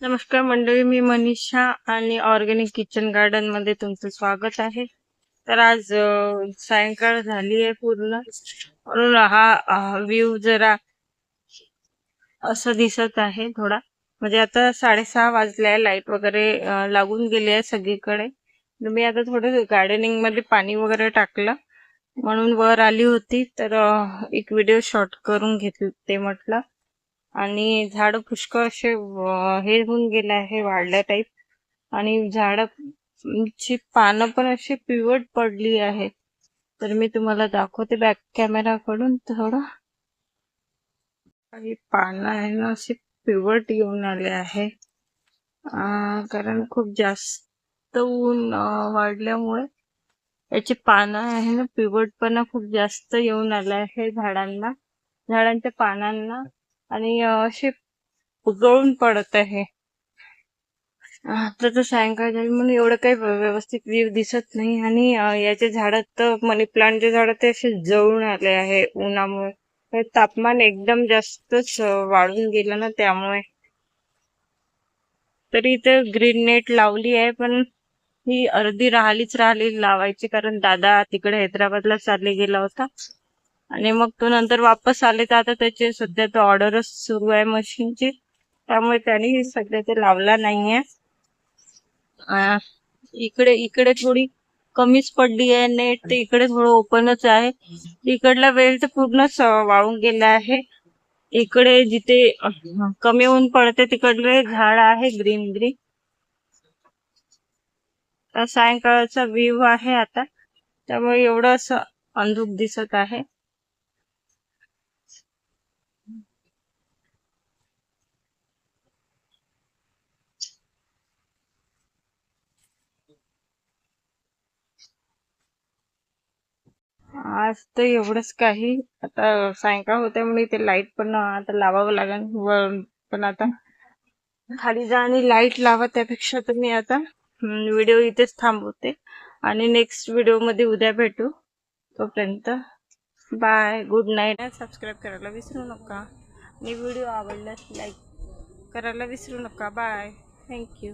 नमस्कार मंडळी, मी मनीषा आणि ऑर्गॅनिक किचन गार्डन मध्ये तुमचं स्वागत आहे. तर आज सायंकाळ झाली आहे पूर्ण, म्हणून हा व्ह्यू जरा असं दिसत आहे थोडा. म्हणजे आता 6:30 वाजले आहे, लाईट वगैरे लागून गेली आहे सगळीकडे. तर मी आता थोडं गार्डनिंग मध्ये पाणी वगैरे टाकलं म्हणून वर आली होती. तर एक व्हिडिओ शॉट करून घेतले म्हटलं. आणि झाड पुष्कळ असे हे होऊन गेले आहे, वाढल्या टाईप. आणि झाडाची पानं पण अशी पिवट पडली आहे. तर मी तुम्हाला दाखवते बॅक कॅमेरा कडून. थोडं काही पानं आहे ना असे पिवट येऊन आले आहे, कारण खूप जास्त ऊन वाढल्यामुळे याची पानं आहे ना पिवटपणा खूप जास्त येऊन आला आहे झाडांच्या पानांना. आणि असे उगळून पडत आहे. आता तर सायंकाळ झाली म्हणून एवढं काही व्यवस्थित व्ह्यू दिसत नाही. आणि याचे झाड तर मनी प्लांटचे झाड ते असे जळून आले आहे उन्हामुळे. तापमान एकदम जास्तच वाढून गेलं ना त्यामुळे. तरी इथे ग्रीन नेट लावली आहे, पण ही अर्धी राहिली लावायची, कारण दादा तिकडे हैदराबादला चालले गेला होता. आणि मग तो नंतर वापस आले, तर आता त्याचे सध्या तर ऑर्डरच सुरू आहे मशीनची, त्यामुळे त्याने सध्या ते लावला नाहीये. इकडे इकडे थोडी कमीच पडली आहे नेट, ते इकडे थोडं ओपनच आहे. इकडला वेळ तर पूर्णच वाळून गेला आहे. इकडे जिथे कमी ऊन पडते तिकडले झाड आहे ग्रीन ग्रीन. सायंकाळचा व्ह्यू आहे आता, त्यामुळे एवढं असं अंधुक दिसत आहे. आज तर एवढंच काही. आता सायंकाळ होते म्हणून इथे लाईट पण आता लावावं लागेल. पण आता खाली जा आणि लाईट लावा, त्यापेक्षा तुम्ही आता व्हिडिओ इथेच थांबवते आणि नेक्स्ट व्हिडिओ मध्ये उद्या भेटू. तोपर्यंत बाय, गुड नाईट. सबस्क्राईब करायला विसरू नका आणि व्हिडिओ आवडल्यास लाईक करायला विसरू नका. Bye, thank you.